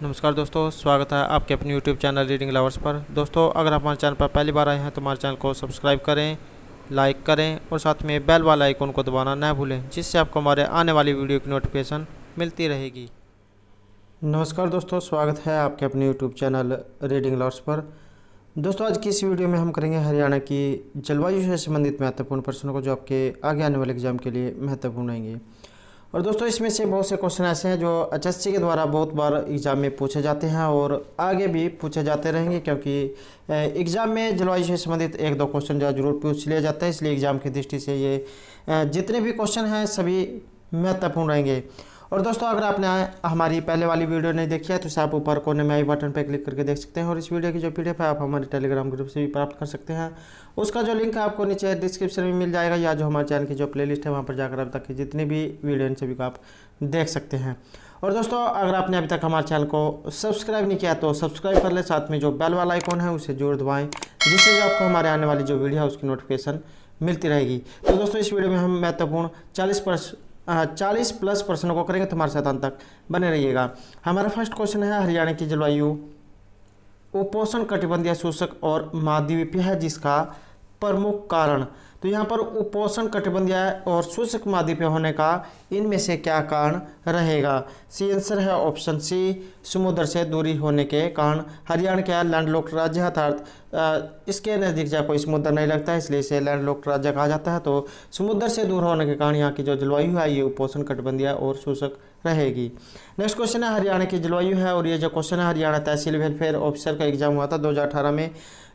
नमस्कार दोस्तों, स्वागत है आपके अपने YouTube चैनल रीडिंग लवर्स पर। दोस्तों, अगर आप हमारे चैनल पर पहली बार आए हैं तो हमारे चैनल को सब्सक्राइब करें, लाइक करें और साथ में बेल वाला आइकन को दबाना ना भूलें, जिससे आपको हमारे आने वाली वीडियो की नोटिफिकेशन मिलती रहेगी। नमस्कार दोस्तों, स्वागत है आपके अपने YouTube चैनल रीडिंग लवर्स पर। दोस्तों, आज की इस वीडियो में हम करेंगे हरियाणा की जलवायु से संबंधित महत्वपूर्ण प्रश्नों को, जो आपके आगे आने वाले एग्जाम के लिए महत्वपूर्ण रहेंगे। और दोस्तों, इसमें से बहुत से क्वेश्चन ऐसे हैं जो HSC के द्वारा बहुत बार एग्ज़ाम में पूछे जाते हैं और आगे भी पूछे जाते रहेंगे, क्योंकि एग्ज़ाम में जलवायु से संबंधित एक दो क्वेश्चन जो जरूर पूछ लिया जाता है। इसलिए एग्ज़ाम की दृष्टि से ये जितने भी क्वेश्चन हैं सभी महत्वपूर्ण रहेंगे। और दोस्तों, अगर आपने हमारी पहले वाली वीडियो नहीं देखी है तो इसे आप ऊपर कोने में आई बटन पर क्लिक करके देख सकते हैं। और इस वीडियो की जो PDF है आप हमारे टेलीग्राम ग्रुप से भी प्राप्त कर सकते हैं। उसका जो लिंक है आपको नीचे डिस्क्रिप्शन में मिल जाएगा, या जो हमारे चैनल की जो प्लेलिस्ट है वहाँ पर जाकर अब तक की जितनी भी वीडियो इन सभी को आप देख सकते हैं। और दोस्तों, अगर आपने अभी तक हमारे चैनल को सब्सक्राइब नहीं किया तो सब्सक्राइब कर ले, साथ में जो बेल वाला आइकॉन है उसे जरूर दबाएँ, जिससे जो आपको हमारे आने वाली जो वीडियो है उसकी नोटिफिकेशन मिलती रहेगी। तो दोस्तों, इस वीडियो में हम महत्वपूर्ण 40 प्लस प्रश्नों को करेंगे, तो हमारे साथ अंत तक बने रहिएगा। हमारा फर्स्ट क्वेश्चन है, हरियाणा की जलवायु उपोष्ण कटिबंधीय शुष्क और महाद्वीपीय है, जिसका प्रमुख कारण। तो यहाँ पर उपोष्ण कटिबंधीय और शुष्क महाद्वीपीय होने का इनमें से क्या कारण रहेगा? सी आंसर है ऑप्शन सी, समुद्र से दूरी होने के कारण। हरियाणा क्या लैंडलॉक्ड राज्य है, अर्थात इसके नज़दीक जहाँ कोई समुद्र नहीं लगता है, इसलिए इसे लैंडलॉक्ड राज्य कहा जाता है। तो समुद्र से दूर होने के कारण यहाँ की जो जलवायु है ये उपोष्ण कटिबंधीय और शुष्क रहेगी। नेक्स्ट क्वेश्चन है, हरियाणा की जलवायु है, और ये जो क्वेश्चन है हरियाणा तहसील वेलफेयर ऑफिसर का एग्जाम हुआ था 2018 में।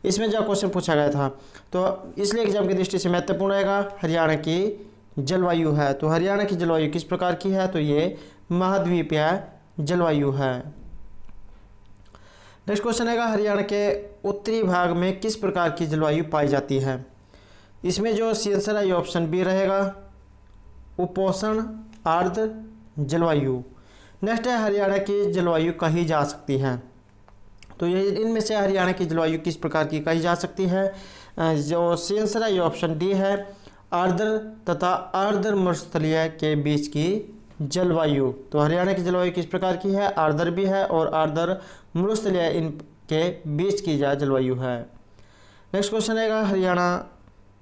इसमें जो क्वेश्चन पूछा गया था, तो इसलिए एग्जाम की दृष्टि से महत्वपूर्ण रहेगा। हरियाणा की जलवायु है, तो हरियाणा की जलवायु किस प्रकार की है? तो ये महाद्वीपीय जलवायु है। नेक्स्ट क्वेश्चन है, हरियाणा के उत्तरी भाग में किस प्रकार की जलवायु पाई जाती है? इसमें जो सी आंसर है ये ऑप्शन बी रहेगा, उपोष्ण आर्द्र जलवायु। नेक्स्ट है, हरियाणा की जलवायु कही जा सकती है। तो ये इनमें से हरियाणा की जलवायु किस प्रकार की कही जा सकती है? जो सी आंसर है ये ऑप्शन डी है, आर्द्र तथा आर्द्र मरुस्थलीय के बीच की जलवायु। तो हरियाणा की जलवायु किस प्रकार की है? आर्द्र भी है और आर्द्र मरुस्थलीय इनके बीच की जलवायु है। नेक्स्ट क्वेश्चन है, हरियाणा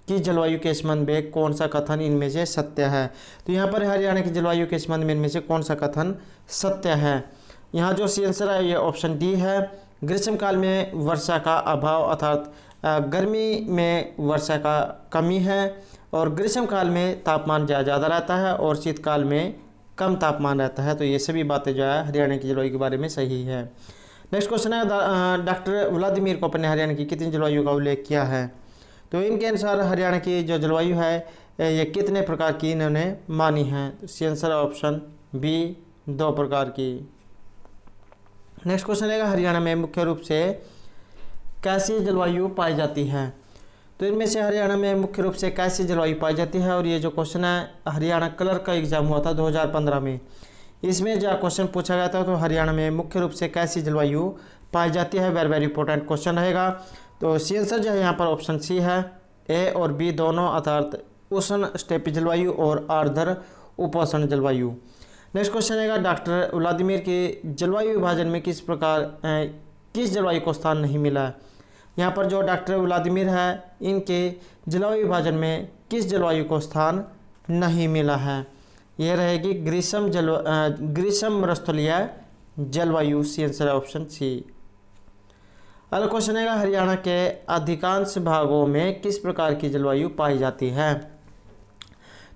की जलवायु के संबंध में कौन सा कथन इनमें से सत्य है? तो यहाँ पर हरियाणा की जलवायु के संबंध में इनमें से कौन सा कथन सत्य है? यहाँ जो सी आंसर है ये ऑप्शन डी है, ग्रीष्मकाल में वर्षा का अभाव, अर्थात गर्मी में वर्षा का कमी है, और ग्रीष्मकाल में तापमान ज़्यादा रहता है और शीतकाल में कम तापमान रहता है। तो ये सभी बातें जो है हरियाणा की जलवायु के बारे में सही है। नेक्स्ट क्वेश्चन है, डॉक्टर व्लादिमीर कोपन ने हरियाणा की कितनी जलवायु का उल्लेख किया है? तो इनके अनुसार हरियाणा की जो जलवायु है ये कितने प्रकार की इन्होंने मानी है? तो सी आंसर ऑप्शन बी, 2 प्रकार की। नेक्स्ट क्वेश्चन है, हरियाणा में मुख्य रूप से कैसी जलवायु पाई जाती है? तो इनमें से हरियाणा में मुख्य रूप से कैसी जलवायु पाई जाती है? और ये जो क्वेश्चन है हरियाणा कलर का एग्जाम हुआ था 2015 में। इसमें जो क्वेश्चन पूछा गया था, तो हरियाणा में मुख्य रूप से कैसी जलवायु पाई जाती है, वेरी वेरी इंपॉर्टेंट क्वेश्चन रहेगा। तो सी आंसर जो है यहाँ पर ऑप्शन सी है, ए और बी दोनों, अर्थात उष्ण स्टेपी जलवायु और आर्द्र उपोष्ण जलवायु। नेक्स्ट क्वेश्चन है, डॉक्टर व्लादिमीर के जलवायु विभाजन में किस जलवायु को स्थान नहीं मिला है? यहाँ पर जो डॉक्टर व्लादिमीर है इनके जलवायु विभाजन में किस जलवायु को स्थान नहीं मिला है? यह रहेगी ग्रीष्म मरुस्थलीय जलवायु। सी आंसर है ऑप्शन सी। अगला क्वेश्चन है, हरियाणा के अधिकांश भागों में किस प्रकार की जलवायु पाई जाती है?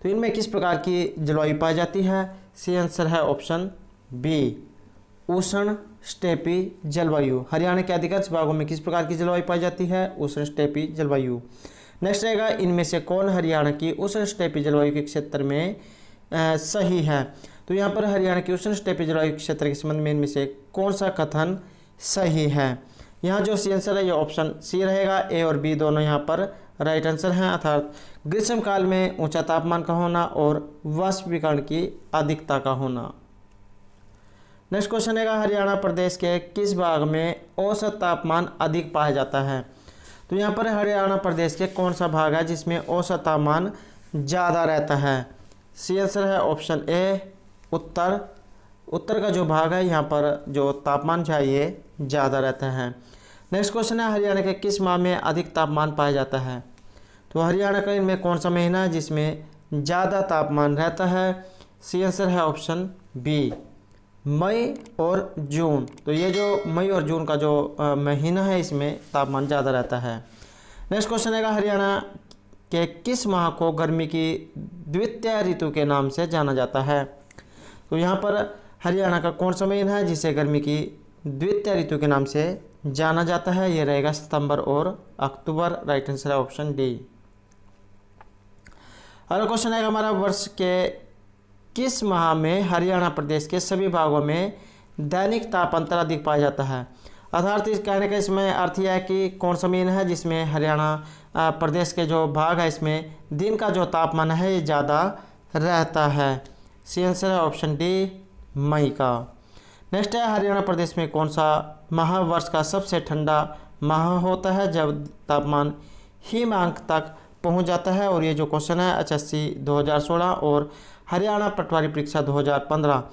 तो इनमें किस प्रकार की जलवायु पाई जाती है? सी आंसर है ऑप्शन बी, उष्ण स्टेपी जलवायु। हरियाणा के अधिकांश भागों में किस प्रकार की जलवायु पाई जाती है? उष्ण स्टेपी जलवायु। नेक्स्ट रहेगा, इनमें से कौन हरियाणा की उष्ण स्टेपी जलवायु के क्षेत्र में सही है? तो यहाँ पर हरियाणा की उष्ण स्टेपी जलवायु क्षेत्र के संबंध में इनमें से कौन सा कथन सही है? यहाँ जो सी आंसर है ये ऑप्शन सी रहेगा, ए और बी दोनों यहाँ पर राइट आंसर हैं, अर्थात ग्रीष्मकाल में ऊंचा तापमान का होना और वाष्पीकरण की अधिकता का होना। नेक्स्ट क्वेश्चन है, हरियाणा प्रदेश के किस भाग में औसत तापमान अधिक पाया जाता है? तो यहाँ पर हरियाणा प्रदेश के कौन सा भाग है जिसमें औसत तापमान ज़्यादा रहता है? सी आंसर है ऑप्शन ए, उत्तर उत्तर का जो भाग है यहाँ पर जो तापमान जो है ये ज़्यादा रहता है। नेक्स्ट क्वेश्चन है हरियाणा के किस माह में अधिक तापमान पाया जाता है? तो हरियाणा का इनमें कौन सा महीना है जिसमें ज़्यादा तापमान रहता है? सी आंसर है ऑप्शन बी, मई और जून। तो ये जो मई और जून का जो महीना है इसमें तापमान ज़्यादा रहता है। नेक्स्ट क्वेश्चन है हरियाणा के किस माह को गर्मी की द्वितीय ऋतु के नाम से जाना जाता है? तो यहाँ पर हरियाणा का कौन सा महीना है जिसे गर्मी की द्वितीय ऋतु के नाम से जाना जाता है? ये रहेगा सितंबर और अक्टूबर। राइट आंसर है ऑप्शन डी। अगला क्वेश्चन है हमारा वर्ष के किस माह में हरियाणा प्रदेश के सभी भागों में दैनिक ताप अंतर अधिक पाया जाता है? अर्थात इस कहने का इसमें अर्थ यह है कि कौन सा महीना है जिसमें हरियाणा प्रदेश के जो भाग है इसमें दिन का जो तापमान है ये ज़्यादा रहता है। सी आंसर है ऑप्शन डी, मई का। नेक्स्ट है हरियाणा प्रदेश में कौन सा माह वर्ष का सबसे ठंडा माह होता है जब तापमान हिमांक तक पहुंच जाता है? और ये जो क्वेश्चन है HSC 2016 और हरियाणा पटवारी परीक्षा 2015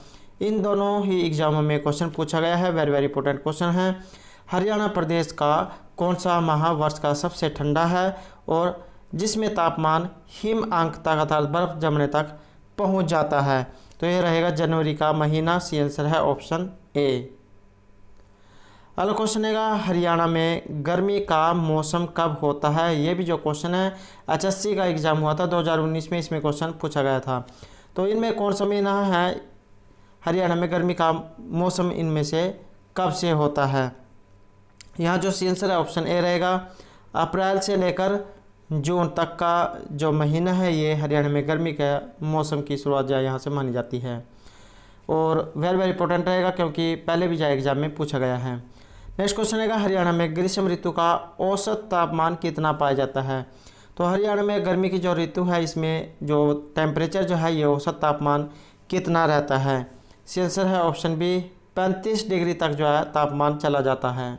इन दोनों ही एग्जामों में क्वेश्चन पूछा गया है। वेरी वेरी इंपॉर्टेंट क्वेश्चन है। हरियाणा प्रदेश का कौन सा माह वर्ष का सबसे ठंडा है और जिसमें तापमान हिमांक तक अर्थात बर्फ जमने तक पहुंच जाता है? तो ये रहेगा जनवरी का महीना। सी आंसर है ऑप्शन ए। अगला क्वेश्चन है हरियाणा में गर्मी का मौसम कब होता है? ये भी जो क्वेश्चन है HSC का एग्जाम हुआ था 2019 में, इसमें क्वेश्चन पूछा गया था। तो इनमें कौन सा महीना है हरियाणा में गर्मी का मौसम इनमें से कब से होता है? यहाँ जो सी आंसर है ऑप्शन ए रहेगा। अप्रैल से लेकर जून तक का जो महीना है ये हरियाणा में गर्मी का मौसम की शुरुआत जो है यहाँ से मानी जाती है। और वेरी वेरी इंपॉर्टेंट रहेगा क्योंकि पहले भी जो एग्जाम में पूछा गया है। नेक्स्ट क्वेश्चन है हरियाणा में ग्रीष्म ऋतु का औसत तापमान कितना पाया जाता है? तो हरियाणा में गर्मी की जो ऋतु है इसमें जो टेम्परेचर जो है ये औसत तापमान कितना रहता है? सी आंसर है ऑप्शन बी, 35 डिग्री तक जो है तापमान चला जाता है।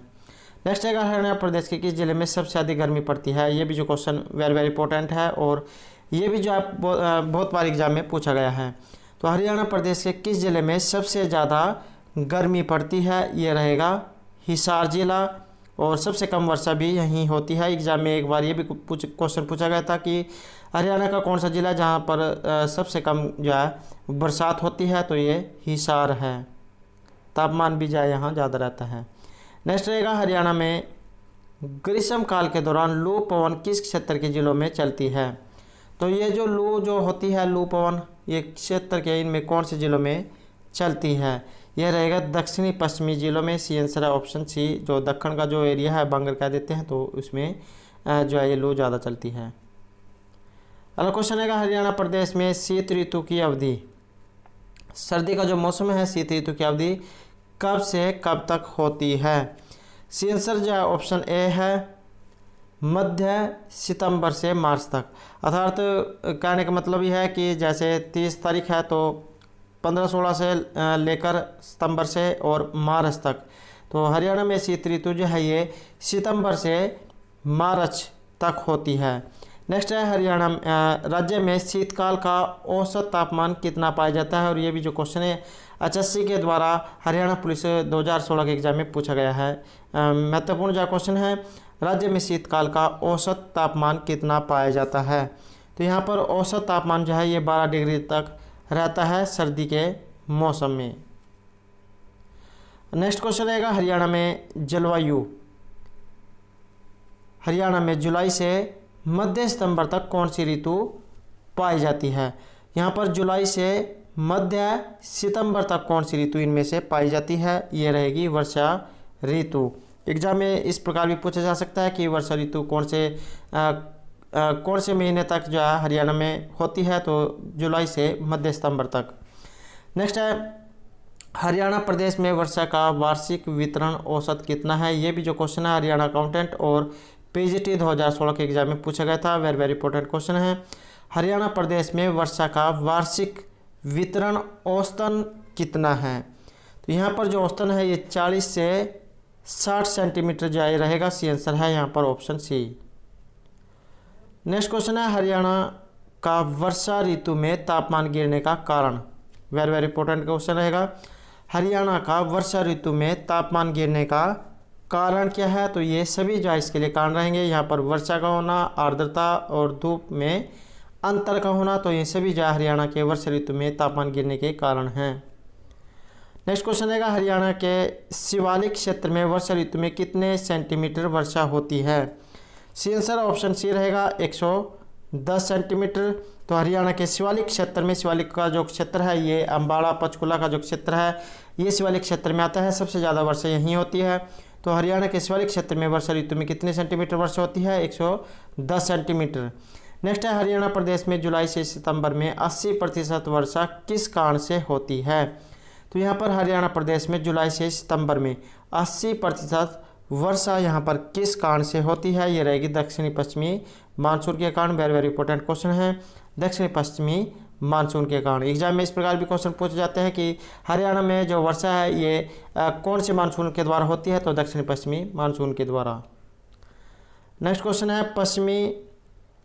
नेक्स्ट है हरियाणा प्रदेश के किस जिले में सबसे अधिक गर्मी पड़ती है? ये भी जो क्वेश्चन वेरी वेरी इंपॉर्टेंट है और ये भी जो है बहुत बार एग्जाम में पूछा गया है। तो हरियाणा प्रदेश के किस जिले में सबसे ज़्यादा गर्मी पड़ती है? ये रहेगा हिसार जिला। और सबसे कम वर्षा भी यहीं होती है। एग्जाम में एक बार ये भी क्वेश्चन पूछा गया था कि हरियाणा का कौन सा जिला जहाँ पर सबसे कम जो है बरसात होती है? तो ये हिसार है। तापमान भी जो है यहाँ ज़्यादा रहता है। नेक्स्ट रहेगा हरियाणा में ग्रीष्म काल के दौरान लू पवन किस क्षेत्र के जिलों में चलती है? तो ये जो लू जो होती है लू पवन ये क्षेत्र के इनमें कौन से जिलों में चलती है? यह रहेगा दक्षिणी पश्चिमी जिलों में। सी आंसर है ऑप्शन सी। जो दक्षिण का जो एरिया है बंगाल कह देते हैं तो उसमें जो है ये लू ज़्यादा चलती है। अगला क्वेश्चन है हरियाणा प्रदेश में शीत ऋतु की अवधि, सर्दी का जो मौसम है शीत ऋतु की अवधि कब से कब तक होती है? सी आंसर जो है ऑप्शन ए है, मध्य सितंबर से मार्च तक। अर्थात कहने का मतलब यह है कि जैसे 30 तारीख है तो 15-16 से लेकर सितंबर से और मार्च तक। तो हरियाणा में शीत ऋतु जो है ये सितंबर से मार्च तक होती है। नेक्स्ट है हरियाणा राज्य में शीतकाल का औसत तापमान कितना पाया जाता है? और ये भी जो क्वेश्चन है HSC के द्वारा हरियाणा पुलिस 2016 के एग्जाम में पूछा गया है। महत्वपूर्ण जो क्वेश्चन है राज्य में शीतकाल का औसत तापमान कितना पाया जाता है? तो यहाँ पर औसत तापमान जो है ये 12 डिग्री तक रहता है सर्दी के मौसम में। नेक्स्ट क्वेश्चन रहेगा हरियाणा में जलवायु, हरियाणा में जुलाई से मध्य सितंबर तक कौन सी ऋतु पाई जाती है? यहाँ पर जुलाई से मध्य सितंबर तक कौन सी ऋतु इनमें से पाई जाती है? ये रहेगी वर्षा ऋतु। एग्जाम में इस प्रकार भी पूछा जा सकता है कि वर्षा ऋतु कौन से महीने तक जो है हरियाणा में होती है? तो जुलाई से मध्य सितंबर तक। नेक्स्ट है हरियाणा प्रदेश में वर्षा का वार्षिक वितरण औसत कितना है? ये भी जो क्वेश्चन है हरियाणा अकाउंटेंट और PGT 2016 के एग्जाम में पूछा गया था। वेरी वेरी इंपॉर्टेंट क्वेश्चन है। हरियाणा प्रदेश में वर्षा का वार्षिक वितरण औसतन कितना है? तो यहाँ पर जो औसतन है ये 40 से 60 सेंटीमीटर जो है रहेगा। सी आंसर है यहाँ पर ऑप्शन सी। नेक्स्ट क्वेश्चन है हरियाणा का वर्षा ऋतु में तापमान गिरने का कारण। वेरी वेरी इंपॉर्टेंट क्वेश्चन रहेगा। हरियाणा का वर्षा ऋतु में तापमान गिरने का कारण क्या है? तो ये सभी जो है इसके लिए कारण रहेंगे। यहाँ पर वर्षा का होना, आर्द्रता और धूप में अंतर का होना, तो ये सभी जो है हरियाणा के वर्षा ऋतु में तापमान गिरने के कारण हैं। नेक्स्ट क्वेश्चन रहेगा, हरियाणा के शिवालिक क्षेत्र में वर्षा ऋतु में कितने सेंटीमीटर वर्षा होती है? सी आंसर ऑप्शन सी रहेगा 110 सेंटीमीटर। तो हरियाणा के शिवालिक क्षेत्र में, शिवालिक का जो क्षेत्र है ये अम्बाड़ा पंचकुला का जो क्षेत्र है ये शिवालिक क्षेत्र में आता है, सबसे ज़्यादा वर्षा यहीं होती है। तो हरियाणा के शिवालिक क्षेत्र में वर्षा ऋतु में कितने सेंटीमीटर वर्षा होती है? 110 सेंटीमीटर। नेक्स्ट है, हरियाणा प्रदेश में जुलाई से सितंबर में 80% वर्षा किस कारण से होती है? तो यहाँ पर हरियाणा प्रदेश में जुलाई से सितंबर में 80% वर्षा यहाँ पर किस कारण से होती है? ये रहेगी दक्षिणी पश्चिमी मानसून के कारण। वेरी वेरी इंपॉर्टेंट क्वेश्चन है, दक्षिणी पश्चिमी मानसून के कारण। एग्जाम में इस प्रकार भी क्वेश्चन पूछे जाते हैं कि हरियाणा में जो वर्षा है ये कौन से मानसून के द्वारा होती है? तो दक्षिणी पश्चिमी मानसून के द्वारा। नेक्स्ट क्वेश्चन है, पश्चिमी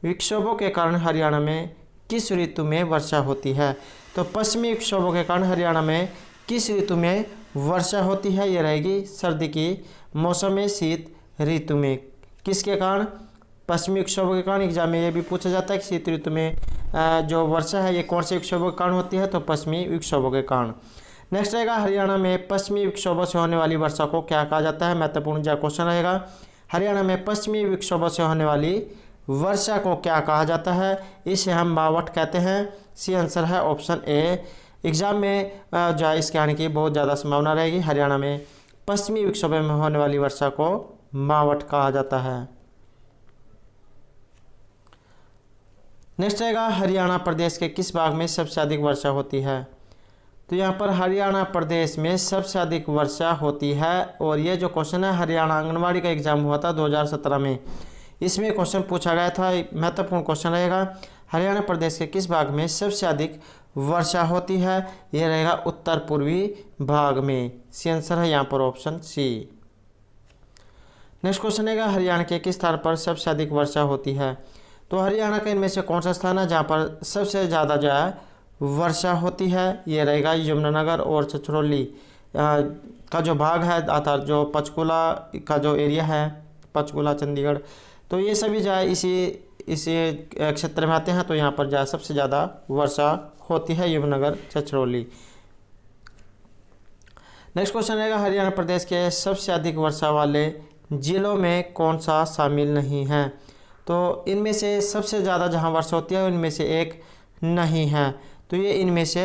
विक्षोभों के कारण हरियाणा में किस ऋतु में वर्षा होती है? तो पश्चिमी विक्षोभों के कारण हरियाणा में किस ऋतु में वर्षा होती है? ये रहेगी सर्दी की मौसम में, शीत ऋतु में। किसके कारण? पश्चिमी विक्षोभों के कारण। एग्जाम में ये भी पूछा जाता है कि शीत ऋतु में जो वर्षा है ये कौन से विक्षोभों के कारण होती है? तो पश्चिमी विक्षोभों के कारण। नेक्स्ट रहेगा, हरियाणा में पश्चिमी विक्षोभों से होने वाली वर्षा को क्या कहा जाता है? महत्वपूर्ण जो क्वेश्चन रहेगा, हरियाणा में पश्चिमी विक्षोभों से होने वाली वर्षा को क्या कहा जाता है? इसे हम मावठ कहते हैं। सी आंसर है ऑप्शन ए। एग्जाम में जो है इसके आने की बहुत ज़्यादा संभावना रहेगी। हरियाणा में पश्चिमी विक्षोभों में होने वाली वर्षा को मावठ कहा जाता है। नेक्स्ट रहेगा, हरियाणा प्रदेश के किस भाग में सबसे अधिक वर्षा होती है? तो यहाँ पर हरियाणा प्रदेश में सबसे अधिक वर्षा होती है। और ये जो क्वेश्चन है हरियाणा आंगनवाड़ी का एग्जाम हुआ था 2017 में, इसमें क्वेश्चन पूछा गया था। महत्वपूर्ण क्वेश्चन रहेगा, हरियाणा प्रदेश के किस भाग में सबसे अधिक वर्षा होती है? ये रहेगा उत्तर पूर्वी भाग में। सी आंसर है यहाँ पर ऑप्शन सी। नेक्स्ट क्वेश्चन रहेगा, हरियाणा के किस स्थान पर सबसे अधिक वर्षा होती है? तो हरियाणा का इनमें से कौन सा स्थान है जहाँ पर सबसे ज़्यादा जो है वर्षा होती है? ये रहेगा यमुनानगर और छछरौली का जो भाग है, अर्थात जो पंचकुला का जो एरिया है, पंचकुला चंडीगढ़, तो ये सभी जो है इसी क्षेत्र में आते हैं। तो यहाँ पर जो है सबसे ज़्यादा वर्षा होती है यमुनानगर छछरौली। नेक्स्ट क्वेश्चन रहेगा, हरियाणा प्रदेश के सबसे अधिक वर्षा वाले जिलों में कौन सा शामिल नहीं है? तो इनमें से सबसे ज़्यादा जहाँ वर्षा होती है इनमें से एक नहीं है। तो ये इनमें से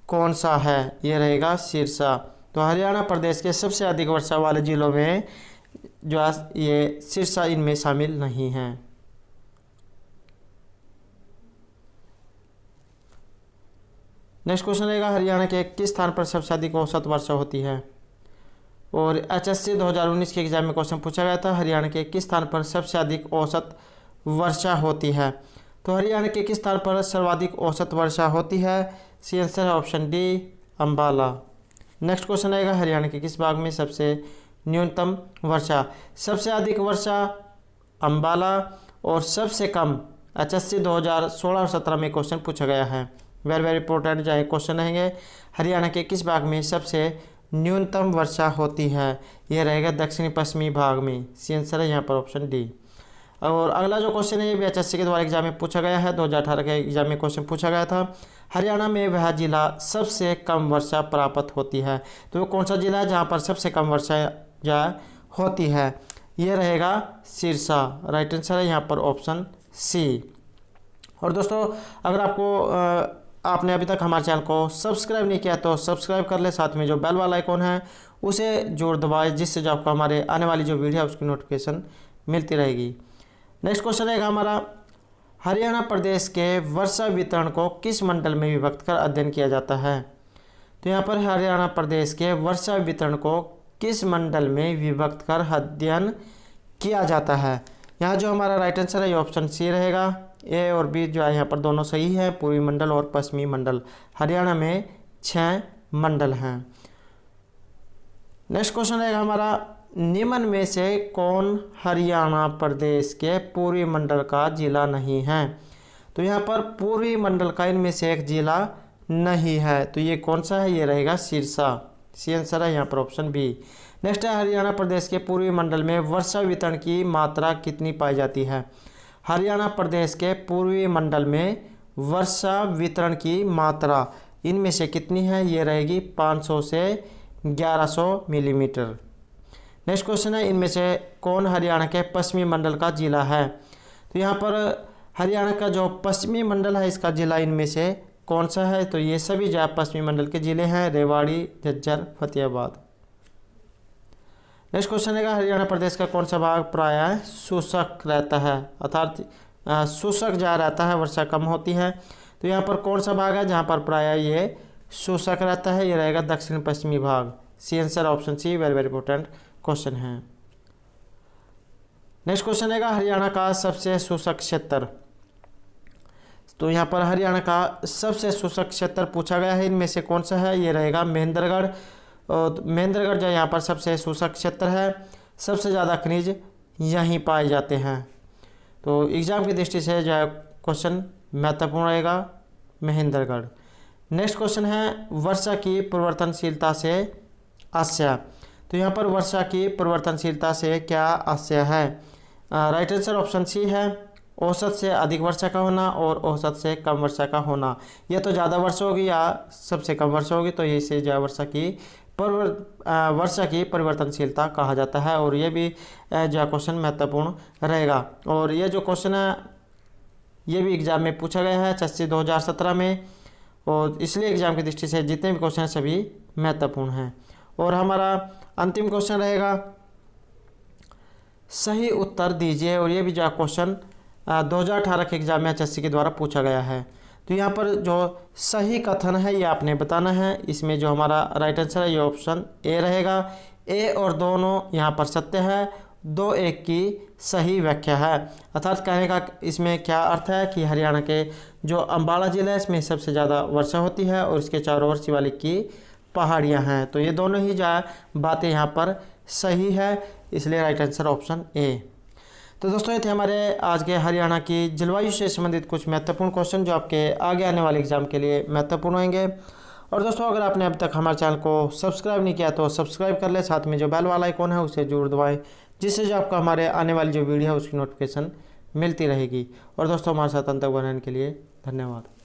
कौन सा है? ये रहेगा सिरसा। तो हरियाणा प्रदेश के सबसे अधिक वर्षा वाले जिलों में जो है ये सिरसा इनमें शामिल नहीं है। नेक्स्ट क्वेश्चन रहेगा, हरियाणा के किस स्थान पर सबसे अधिक औसत वर्षा होती है? और HSC 2019 के एग्जाम में क्वेश्चन पूछा गया था, हरियाणा के किस स्थान पर सबसे अधिक औसत वर्षा होती है? तो हरियाणा के किस स्थान पर सर्वाधिक औसत वर्षा होती है? सी आंसर है option D, Ambala. Next question रहेगा, हरियाणा के किस भाग में सबसे न्यूनतम वर्षा? सबसे अधिक वर्षा अम्बाला और सबसे कम HSC 2016 और 17 में क्वेश्चन पूछा गया है। वेरी वेरी इंपॉर्टेंट जो है क्वेश्चन रहेंगे, हरियाणा के किस भाग में सबसे न्यूनतम वर्षा होती है? यह रहेगा दक्षिणी पश्चिमी भाग में। सी आंसर है यहाँ पर ऑप्शन डी। और अगला जो क्वेश्चन है ये भी HSC के द्वारा एग्जाम में पूछा गया है, 2018 के एग्जाम में क्वेश्चन पूछा गया था, हरियाणा में वह जिला सबसे कम वर्षा प्राप्त होती है? तो कौन सा जिला है जहाँ पर सबसे कम वर्षा होती है? ये रहेगा सिरसा। राइट आंसर है यहाँ पर ऑप्शन सी। और दोस्तों अगर आपने अभी तक हमारे चैनल को सब्सक्राइब नहीं किया तो सब्सक्राइब कर ले, साथ में जो बेल वाला आइकॉन है उसे जोड़ दबाएं, जिससे जो आपको हमारे आने वाली जो वीडियो है उसकी नोटिफिकेशन मिलती रहेगी। नेक्स्ट क्वेश्चन रहेगा हमारा, हरियाणा प्रदेश के वर्षा वितरण को किस मंडल में विभक्त कर अध्ययन किया जाता है? तो यहाँ पर हरियाणा प्रदेश के वर्षा वितरण को किस मंडल में विभक्त कर अध्ययन किया जाता है? यहाँ जो हमारा राइट आंसर है ये ऑप्शन सी रहेगा। ए और बी जो है यहाँ पर दोनों सही है, पूर्वी मंडल और पश्चिमी मंडल। हरियाणा में 6 मंडल हैं। नेक्स्ट क्वेश्चन रहेगा हमारा, निम्न में से कौन हरियाणा प्रदेश के पूर्वी मंडल का जिला नहीं है? तो यहाँ पर पूर्वी मंडल का इनमें से एक जिला नहीं है, तो ये कौन सा है? ये रहेगा सिरसा। सी आंसर है यहाँ पर ऑप्शन बी। नेक्स्ट है हरियाणा प्रदेश के पूर्वी मंडल में वर्षा वितरण की मात्रा कितनी पाई जाती है। हरियाणा प्रदेश के पूर्वी मंडल में वर्षा वितरण की मात्रा इनमें से कितनी है, ये रहेगी 500 से 1100 मिलीमीटर। नेक्स्ट क्वेश्चन है इनमें से कौन हरियाणा के पश्चिमी मंडल का जिला है। तो यहाँ पर हरियाणा का जो पश्चिमी मंडल है इसका जिला इनमें से कौन सा है, तो ये सभी जो पश्चिमी मंडल के जिले हैं रेवाड़ी, झज्जर, फतेहाबाद। नेक्स्ट क्वेश्चन है हरियाणा प्रदेश का कौन सा भाग प्रायः शुष्क रहता है, अर्थात शुष्क जहाँ रहता है वर्षा कम होती है। तो यहाँ पर कौन सा भाग है जहाँ पर प्रायः ये शुष्क रहता है, ये रहेगा दक्षिण पश्चिमी भाग। C answer option C, very very important question है। नेक्स्ट क्वेश्चन है हरियाणा का सबसे शुष्क क्षेत्र। तो यहाँ पर हरियाणा का सबसे शुष्क क्षेत्र पूछा गया है, इनमें से कौन सा है, ये रहेगा महेंद्रगढ़। और महेंद्रगढ़ जो यहाँ पर सबसे शुष्क क्षेत्र है, सबसे ज़्यादा खनिज यहीं पाए जाते हैं। तो एग्जाम की दृष्टि से जो है क्वेश्चन महत्वपूर्ण रहेगा महेंद्रगढ़। नेक्स्ट क्वेश्चन है वर्षा की परिवर्तनशीलता से आशय। तो यहाँ पर वर्षा की परिवर्तनशीलता से क्या आशय है, राइट आंसर ऑप्शन सी है, औसत से अधिक वर्षा का होना और औसत से कम वर्षा का होना। यह तो ज़्यादा वर्षा होगी या सबसे कम वर्षा होगी, तो इसे जो वर्षा की परिवर्तनशीलता कहा जाता है। और ये भी जो क्वेश्चन महत्वपूर्ण रहेगा। और ये जो क्वेश्चन है ये भी एग्जाम में पूछा गया है एसएससी 2017 में, और इसलिए एग्जाम की दृष्टि से जितने भी क्वेश्चन हैं सभी महत्वपूर्ण हैं। और हमारा अंतिम क्वेश्चन रहेगा सही उत्तर दीजिए। और ये भी जो क्वेश्चन 2018 के एग्जाम में एसएससी के द्वारा पूछा गया है। तो यहाँ पर जो सही कथन है ये आपने बताना है। इसमें जो हमारा राइट आंसर है ये ऑप्शन ए रहेगा। ए और दोनों यहाँ पर सत्य है, 2 एक की सही व्याख्या है। अर्थात कहने का इसमें क्या अर्थ है कि हरियाणा के जो अम्बाला जिला है इसमें सबसे ज़्यादा वर्षा होती है और इसके चारों ओर शिवालिक की पहाड़ियाँ हैं। तो ये दोनों ही जो बातें यहाँ पर सही है, इसलिए राइट आंसर ऑप्शन ए। तो दोस्तों ये थे हमारे आज के हरियाणा की जलवायु से संबंधित कुछ महत्वपूर्ण क्वेश्चन जो आपके आगे आने वाले एग्जाम के लिए महत्वपूर्ण होंगे। और दोस्तों अगर आपने अब तक हमारे चैनल को सब्सक्राइब नहीं किया तो सब्सक्राइब कर ले, साथ में जो बेल वाला आइकॉन है उसे जरूर दबाएं, जिससे जो आपको हमारे आने वाली जो वीडियो है उसकी नोटिफिकेशन मिलती रहेगी। और दोस्तों हमारे साथ अंत तक बनने के लिए धन्यवाद।